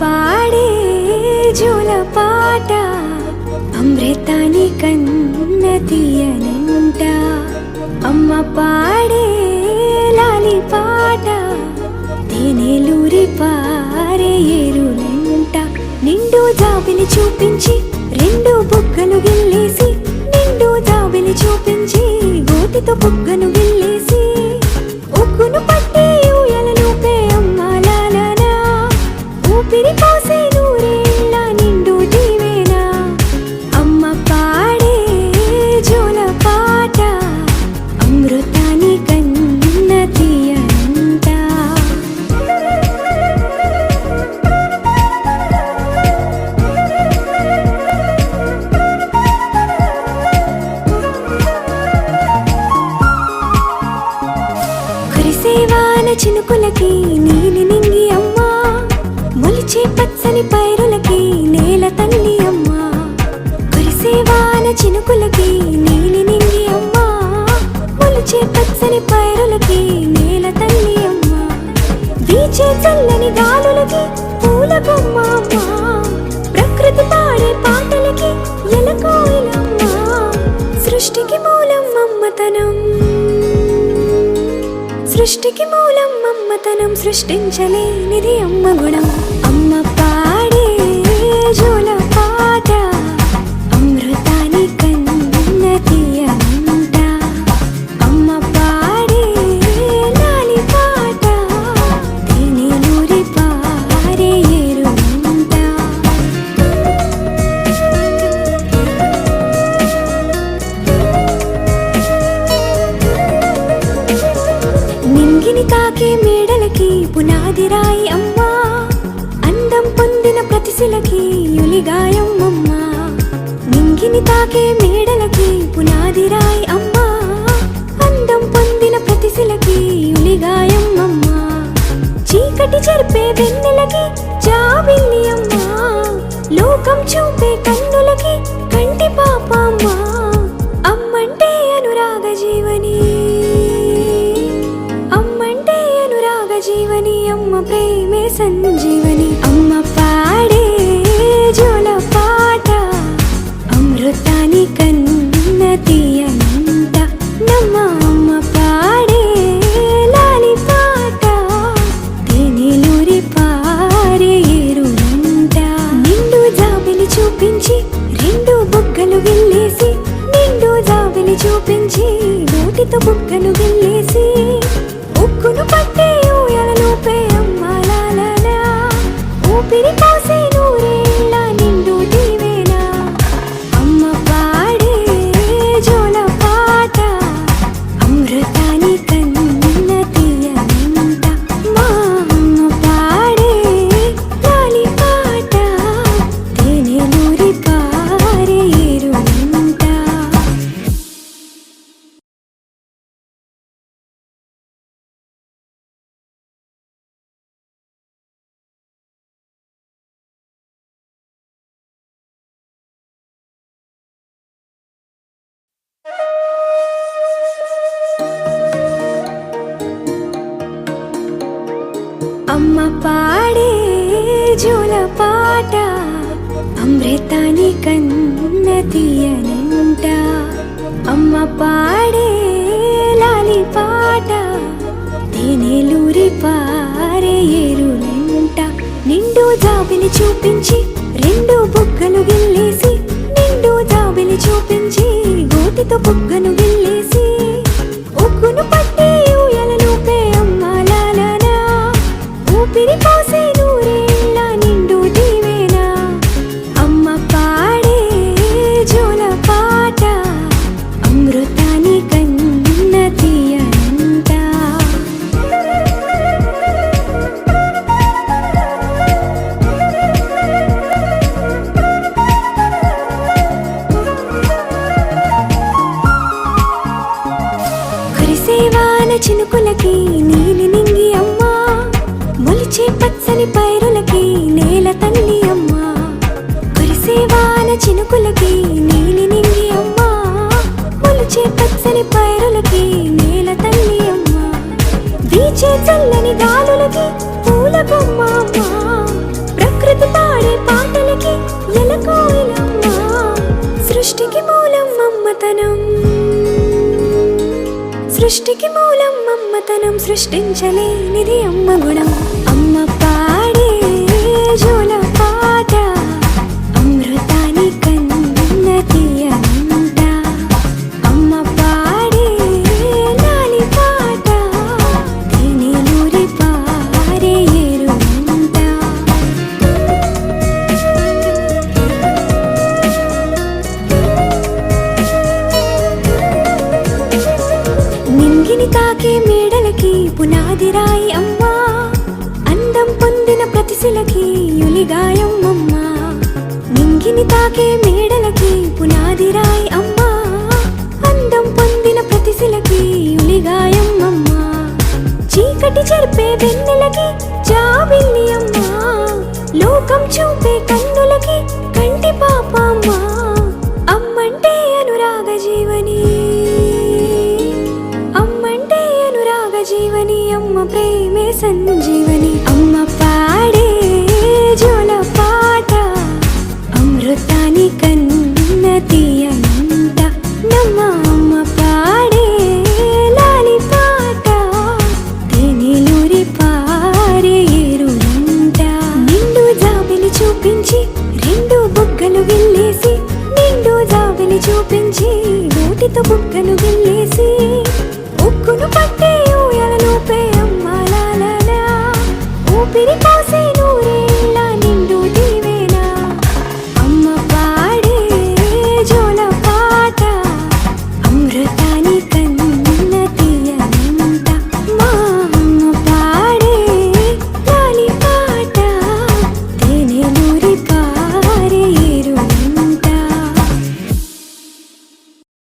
పాడే జోల పాట అమృతాని కన్న తీయనంట. అమ్మ పాడే లాలి పాట తేనెలూరి పారే ఏరునంట. నిండు జాబిలి చూపించి రెండు బుగ్గలు గిల్లేసి, నిండు జాబిలి చూపించి గోటితో బుగ్గను గిల్లేసి, ఉగ్గును పట్టి ఊయలను పే అమ్మాలాలనా, ఊపిరి పోసే నూరేళ్ళ నిండు దీవేనా. అమ్మ పాడే జోల పాట అమృతాని కన్న తీయనంట. కురిసేవాన చినుకులకి నీలి నింగి అమ్మా, మొలిచే పచ్చని పైరులకి నేల తల్లి అమ్మా. కురిసేవాన చినుకులకి నీలి నింగి అమ్మా, మొలిచే పచ్చని పైరులకి నేల తల్లి అమ్మా. వీచే చల్లని గాలులకి పూల బొమ్మ అమ్మా, ప్రకృతి పాడే పాటలకి ఎలకోయిలమ్మా. సృష్టికి మూలం అమ్మతనం, సృష్టికి మూలం అమ్మతనం, సృష్టించలేనిది అమ్మ గుణం. అమ్మ పాడే జోల పాట అమృతాని కన్న తీయనంట. అమ్మ పాడే లాలి పాట తేనెలూరి పారే ఏరునంట. నింగిని తాకే మేడలకి పునాది రాయి అమ్మా, అందం పొందిన ప్రతిశిలకి యులిగాయం అమ్మా. నింగిని తాకే మేడలకి పునాది రాయి అమ్మా, అందం పొందిన ప్రతిశిలకి యులిగాయం అమ్మా. చీకటి చెరిపే వెన్నెలకి జాబిల్లి అమ్మా, లోకం చూపే కన్నులకి కంటి పాప అమ్మా. అమ్మంటే అనురాగ జీవని, అమ్మంటే అనురాగ జీవని, అమ్మ ప్రేమే సంజీవని. అమ్మ పాడే జోల పాట అమృతాని కన్న తీయనంట. నమ్మ అమ్మ పాడే లాలి పాట తేనెలూరి పారే ఏరునంట. నిండు జాబిలి చూపించి రెండు బుగ్గలు గిల్లేసి, నిండు జాబిలి చూపించి నోటితో బుగ్గను గిల్లేసి, ఉక్కును పట్టి ఊయలను పే అమ్మాలాలనా, ఊపిరి పోసే నూరేళ్ళ నిండు దీవేనా. అమ్మ పాడే జోల పాట అమృతాని కన్న తీయనంట. మా అమ్మ పాడే లాలి పాట తేనెలూరి పారే ఏరునంట. అమ్మ పాడే జోల పాట అమృతాని కన్న తీయనంట. అమ్మ పాడే లాలి పాట తేనెలూరి పారే ఏరునంట. నిండు జాబిలి చూపించి రెండు బుగ్గలు గిల్లేసి, నిండు జాబిలి చూపించి గోటితో బుగ్గను గిల్లేసి, ఉగ్గును పట్టి ఊయలను పే అమ్మాలాలనా, ఊపిరి పోసే నూరేళ్ళ నిండు దీవేనా. అమ్మ పాడే జోల పాట అమృతాని కన్న తీయనంట. సృష్టికి మూలం మమ్మతనం, సృష్టికి మూలం మమ్మతనం, సృష్టించలేనిది అమ్మ గుణం. అమ్మ పాడే జోల పాట అమృతాని కన్న తీయనంట. అమ్మ పాడే లాలి పాట తేనెలూరి పారే ఏరునంట. నింగిని తాకే మేడలకి పునాది రాయి అమ్మా, అందం పొందిన ప్రతిశిలకి యులిగాయం అమ్మా. నింగిని తాకే మేడలకి పునాది రాయి అమ్మా, అందం పొందిన ప్రతిశిలకి యులిగాయం అమ్మా. చీకటి చెరిపే వెన్నెలకి జాబిల్లి అమ్మా, లోకం చూపే కన్నులకి కంటి పాప అమ్మా. అమ్మంటే అనురాగ జీవని, అమ్మంటే అనురాగ జీవని, అమ్మ ప్రేమే సంజీవని. అమ్మ పాడే జోల పాట అమృతాని కన్న తీయనంట. నమ్మ అమ్మ పాడే లాలి పాట తేనెలూరి పారే ఏరునంట. నిండు జాబిలి చూపించి రెండు బుగ్గలు గిల్లేసి, నిండు జాబిలి చూపించి నోటితో బుగ్గను గిల్లేసి